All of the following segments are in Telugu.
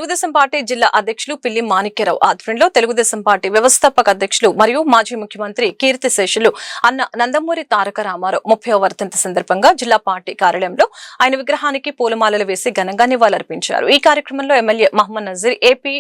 తెలుగుదేశం పార్టీ జిల్లా అధ్యక్షులు పిల్లి మాణిక్యరావు ఆధ్వర్యంలో తెలుగుదేశం పార్టీ వ్యవస్థాపక అధ్యక్షులు మరియు మాజీ ముఖ్యమంత్రి కీర్తిశేషులు అన్న నందమూరి తారక రామారావు 30వ వర్ధంతి సందర్భంగా జిల్లా పార్టీ కార్యాలయంలో ఆయన విగ్రహానికి పూలమాలలు వేసి ఘనంగా నివాళులర్పించారు. ఈ కార్యక్రమంలో MLA Mohammed Nazeer, AP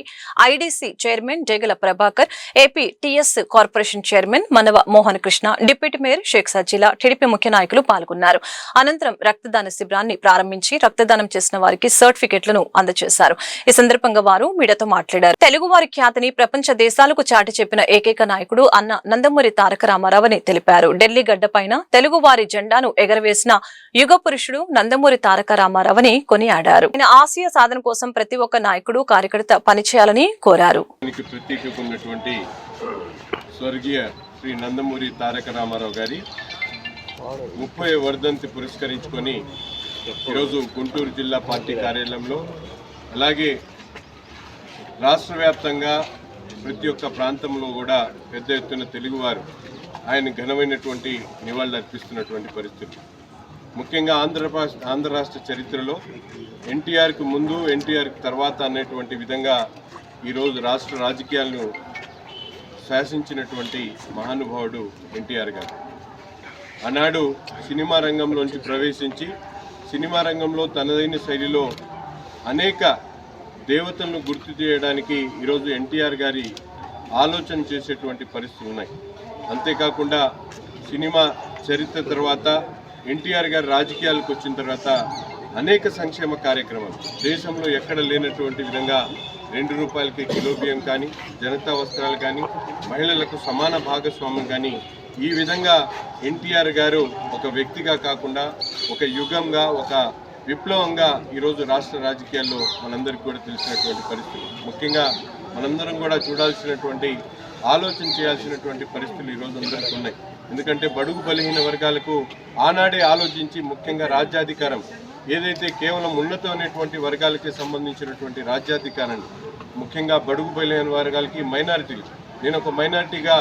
IDC chairman Jagala Prabhakar, AP TS corporation chairman Manava Mohan Krishna, deputy mayor Sheikh Sajila, TDP ముఖ్య నాయకులు పాల్గొన్నారు. అనంతరం రక్తదాన శిబిరాన్ని ప్రారంభించి రక్తదానం చేసిన వారికి సర్టిఫికెట్లను అందజేశారు. ఈ సందర్భంగా వారు మీడియాతో మాట్లాడారు. తెలుగు వారి ఖ్యాతిని ప్రపంచ దేశాలకు చాటి చెప్పిన ఏకైక నాయకుడు అన్న నందమూరి తారక రామారావు అని తెలిపారు. ఢిల్లీ గడ్డపైన తెలుగు వారి జెండాను ఎగరవేసిన యుగ పురుషుడు నందమూరి తారక రామారావు అని కొనియాడారు. ఆయన ఆశయ సాధన కోసం ప్రతి ఒక్క నాయకుడు కార్యకర్త పనిచేయాలని కోరారు. స్వర్గీయ శ్రీ నందమూరి తారక రామారావు గారి 30వ వర్ధంతి పురస్కరించుకొని ఈరోజు గుంటూరు జిల్లా పార్టీ కార్యాలయంలో అలాగే రాష్ట్ర వ్యాప్తంగా ప్రతి ఒక్క ప్రాంతంలో కూడా పెద్ద ఎత్తున తెలుగువారు ఆయన ఘనమైనటువంటి నివాళులు అర్పిస్తున్నటువంటి పరిస్థితి. ముఖ్యంగా ఆంధ్ర రాష్ట్ర చరిత్రలో ఎన్టీఆర్కి ముందు ఎన్టీఆర్కి తర్వాత అనేటువంటి విధంగా ఈరోజు రాష్ట్ర రాజకీయాలను శాసించినటువంటి మహానుభావుడు ఎన్టీఆర్ గారు. ఆనాడు సినిమా రంగంలోంచి ప్రవేశించి సినిమా రంగంలో తనదైన శైలిలో అనేక దేవతలను గుర్తు చేయడానికి ఈరోజు ఎన్టీఆర్ గారి ఆలోచన చేసేటువంటి పరిస్థితులు ఉన్నాయి. అంతేకాకుండా సినిమా చరిత్ర తర్వాత ఎన్టీఆర్ గారి రాజకీయాలకు వచ్చిన తర్వాత అనేక సంక్షేమ కార్యక్రమాలు దేశంలో ఎక్కడ లేనటువంటి విధంగా 2 రూపాయలకి కిలో బియ్యం కానీ, జనతా వస్త్రాలు కానీ, మహిళలకు సమాన భాగస్వామ్యం కానీ, ఈ విధంగా ఎన్టీఆర్ గారు ఒక వ్యక్తిగా కాకుండా ఒక యుగంగా, ఒక విప్లవంగా ఈరోజు రాష్ట్ర రాజకీయాల్లో మనందరికీ కూడా తెలిసినటువంటి పరిస్థితులు. ముఖ్యంగా మనందరం కూడా చూడాల్సినటువంటి ఆలోచన చేయాల్సినటువంటి పరిస్థితులు ఈరోజు అందరికీ ఉన్నాయి. ఎందుకంటే బడుగు బలహీన వర్గాలకు ఆనాడే ఆలోచించి ముఖ్యంగా రాజ్యాధికారం ఏదైతే కేవలం ఉన్నతమైనటువంటి వర్గాలకే సంబంధించినటువంటి రాజ్యాధికారాన్ని ముఖ్యంగా బడుగు బలహీన వర్గాలకి మైనారిటీలు, నేను ఒక మైనారిటీగా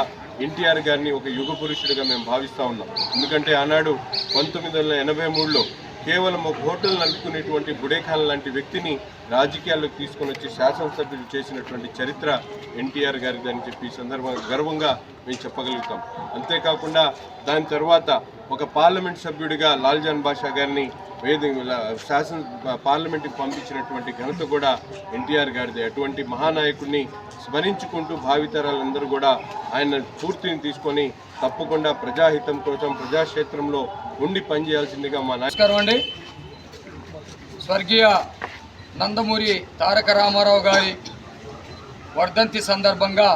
ఎన్టీఆర్ గారిని ఒక యుగ పురుషుడిగా మేము భావిస్తూ ఉన్నాం. ఎందుకంటే ఆనాడు 1983లో కేవలం ఒక హోటల్ నడుపుకునేటువంటి బుడేఖాన్ లాంటి వ్యక్తిని రాజకీయాల్లోకి తీసుకొని వచ్చి శాసనసభ్యులు చేసినటువంటి చరిత్ర ఎన్టీఆర్ గారిది అని చెప్పి సందర్భంగా గర్వంగా మేము చెప్పగలుగుతాం. అంతేకాకుండా దాని తర్వాత ఒక పార్లమెంట్ సభ్యుడిగా లాల్జాన్ బాషా గారిని పార్లమెంట్కి పంపించినటువంటి ఘనత కూడా ఎన్టీఆర్ గారిది. అటువంటి మహానాయకుడిని స్మరించుకుంటూ భావితరాలందరూ కూడా ఆయన పూర్తిని తీసుకొని తప్పకుండా ప్రజాహితం కోసం ప్రజాక్షేత్రంలో ఉండి పనిచేయాల్సిందిగా మా నమస్కారం అండి. స్వర్గీయ నందమూరి తారక రామారావు గారి వర్ధంతి సందర్భంగా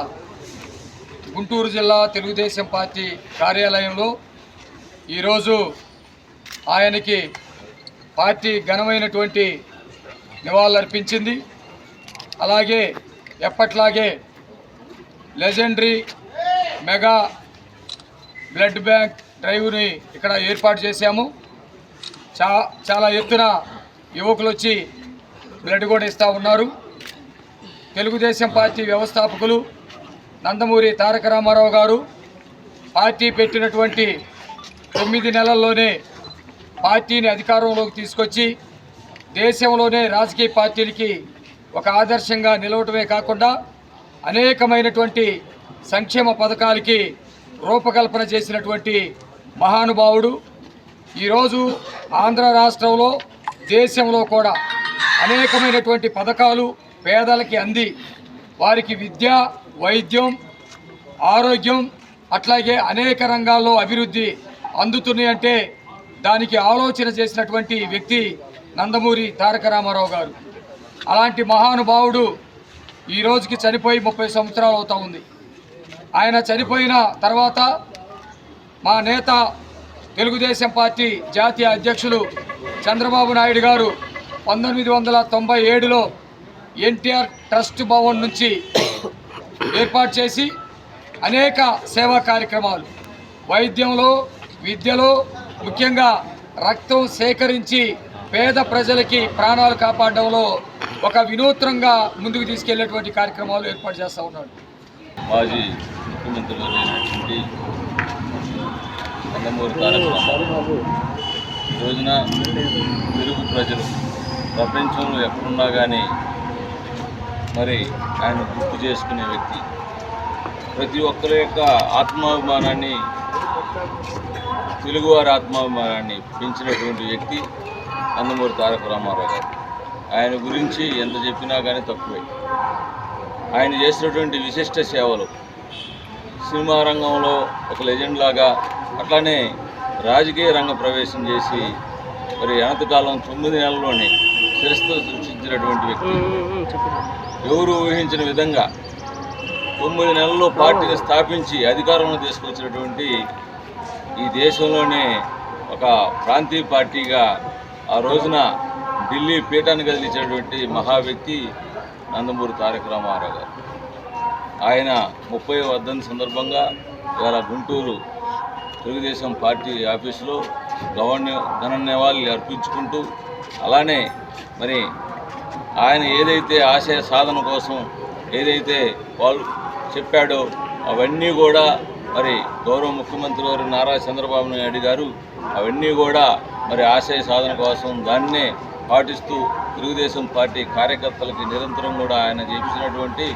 గుంటూరు జిల్లా తెలుగుదేశం పార్టీ కార్యాలయంలో ఈరోజు ఆయనకి పార్టీ ఘనమైనటువంటి నివాళులర్పించింది. అలాగే ఎప్పట్లాగే లెజెండరీ మెగా బ్లడ్ బ్యాంక్ డ్రైవ్ని ఇక్కడ ఏర్పాటు చేశాము. చాలా ఎత్తున యువకులు వచ్చి బ్లడ్ కూడా ఇస్తూ ఉన్నారు. తెలుగుదేశం పార్టీ వ్యవస్థాపకులు నందమూరి తారక రామారావు గారు పార్టీ పెట్టినటువంటి 9 నెలల్లోనే పార్టీని అధికారంలోకి తీసుకొచ్చి దేశంలోనే రాజకీయ పార్టీలకి ఒక ఆదర్శంగా నిలవటమే కాకుండా అనేకమైనటువంటి సంక్షేమ పథకాలకి రూపకల్పన చేసినటువంటి మహానుభావుడు. ఈరోజు ఆంధ్ర రాష్ట్రంలో దేశంలో కూడా అనేకమైనటువంటి పథకాలు పేదలకి అంది వారికి విద్య, వైద్యం, ఆరోగ్యం అట్లాగే అనేక రంగాల్లో అభివృద్ధి అందుతున్నాయి అంటే దానికి ఆలోచన చేసినటువంటి వ్యక్తి నందమూరి తారక రామారావు గారు. అలాంటి మహానుభావుడు ఈ రోజుకి చనిపోయి 30 సంవత్సరాలు అవుతా ఉంది. ఆయన చనిపోయిన తర్వాత మా నేత తెలుగుదేశం పార్టీ జాతీయ అధ్యక్షులు చంద్రబాబు నాయుడు గారు 1997లో ఎన్టీఆర్ ట్రస్ట్ భవన్ నుంచి ఏర్పాటు చేసి అనేక సేవా కార్యక్రమాలు వైద్యంలో, విద్యలో, ముఖ్యంగా రక్తం సేకరించి పేద ప్రజలకి ప్రాణాలు కాపాడడంలో ఒక వినూత్నంగా ముందుకు తీసుకెళ్లేటువంటి కార్యక్రమాలు ఏర్పాటు చేస్తూ ఉన్నాడు. మాజీ ముఖ్యమంత్రులు నందమూరి తారక రామారావు రోజున తెలుగు ప్రజలు ప్రపంచంలో ఎక్కడున్నా కానీ మరి ఆయన గుర్తు చేసుకునే వ్యక్తి. ప్రతి ఒక్కరి యొక్క ఆత్మాభిమానాన్ని, తెలుగువారి ఆత్మాభిమానాన్ని పెంచినటువంటి వ్యక్తి నందమూరి తారక రామారావు గారు. ఆయన గురించి ఎంత చెప్పినా కానీ తక్కువే. ఆయన చేసినటువంటి విశిష్ట సేవలు, సినిమా రంగంలో ఒక లెజెండ్ లాగా, అట్లానే రాజకీయ రంగ ప్రవేశం చేసి మరి అనంతకాలం 9 నెలల్లోనే చరిత్ర సృష్టించినటువంటి వ్యక్తి. ఎవరు ఊహించిన విధంగా 9 నెలల్లో పార్టీని స్థాపించి అధికారంలో తీసుకొచ్చినటువంటి ఈ దేశంలోనే ఒక ప్రాంతీయ పార్టీగా ఆ రోజున ఢిల్లీ పీఠాన్ని కదిలించినటువంటి మహా వ్యక్తి నందమూరి తారక రామారావు గారు. ఆయన 30వ వర్ధంతి సందర్భంగా ఇవాళ గుంటూరు తెలుగుదేశం పార్టీ ఆఫీసులో ఘన నివాళులు అర్పించుకుంటూ, అలానే మరి ఆయన ఏదైతే ఆశయ సాధన కోసం ఏదైతే వాళ్ళు చెప్పాడో అవన్నీ కూడా మరి గౌరవ ముఖ్యమంత్రి గారు నారా చంద్రబాబు నాయుడు గారు అవన్నీ కూడా మరి ఆశయ సాధన కోసం దాన్నే పాటిస్తూ తెలుగుదేశం పార్టీ కార్యకర్తలకి నిరంతరం కూడా ఆయన చేసినటువంటి